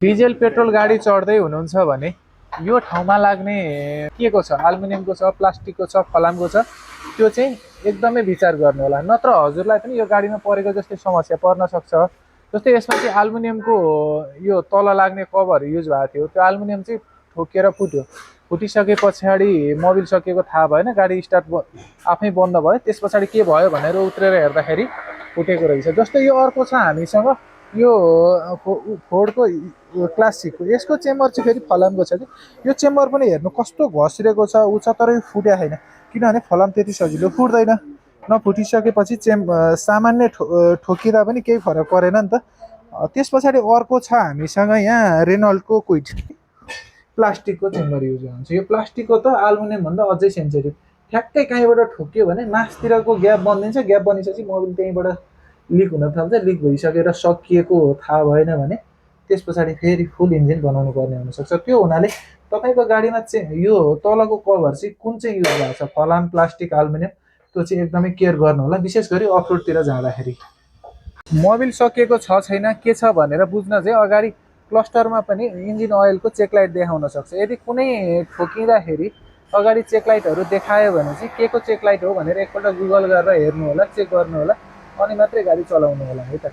Diesel petrol गाडी चढ्दै हुनुहुन्छ भने यो ठाउँमा लाग्ने के को छ, एल्युमिनियमको छ, प्लास्टिकको छ, फलामको छ, त्यो चाहिँ एकदमै विचार गर्नु होला। नत्र हजुरलाई पनि यो गाडीमा परेको जस्तै समस्या पर्न सक्छ। जस्तै यसमा चाहिँ एल्युमिनियमको यो तल लाग्ने कभर युज भएको थियो, त्यो एल्युमिनियम चाहिँ ठोकिएर फुट्यो। फुटिसके पछाडि मोबिल सकिएको थाहा भएन, गाडी स्टार्ट आफै बन्द भयो। त्यस पछाडि के भयो भनेर उत्रेर हेर्दाखेरि फुटेको रहेछ। जस्तै यो अर्को छ हामीसँग, यो फोर्डको क्लासिकको, यसको चेम्बर चाहिँ फेरि फलामको छ कि यो चेम्बर पनि हेर्नु कस्तो घस्रिएको छ ऊ छ, तर यो फुट्या छैन। किनभने फलाम त्यति सजिलो फुट्दैन। नफुटिसकेपछि सामान्य ठोकिँदा पनि केही फरक परेन नि त। त्यस पछाडि अर्को छ हामीसँग यहाँ रेनल्टको क्विड प्लास्टिकको चेम्बर युज हुन्छ। यो प्लास्टिकको त एल्युमिनियम भन्दा अझै सेन्सिटिभ। ठ्याक्कै कहीँबाट ठोक्यो भने मासतिरको ग्याप बनिदिन्छ, ग्याप बनिसकेपछि मोबिल त्यहीँबाट लिक हुन थाल्छ। लिक भइसकेर सकिएको थाहा भएन भने त्यस पछाडि फेरि फुल इन्जिन बनाउनु पर्ने हुनसक्छ। त्यो हुनाले तपाईँको गाडीमा चाहिँ यो तलको कभर चाहिँ कुन चाहिँ युज भएको छ, फलाम, प्लास्टिक, एल्युमिनियम, त्यो चाहिँ एकदमै केयर गर्नु होला, विशेष गरी अफरोडतिर जाँदाखेरि। मोबिल सकिएको छ छैन के छ भनेर बुझ्न चाहिँ अगाडि क्लस्टरमा पनि इन्जिन ओइलको चेक लाइट देखाउन सक्छ। यदि कुनै ठोकिँदाखेरि अगाडि चेक लाइटहरू देखायो भने चाहिँ के को चेक लाइट हो भनेर एकपल्ट गुगल गरेर हेर्नु होला, चेक गर्नु होला, अनि मात्रै गाडी चलाउनु होला है त।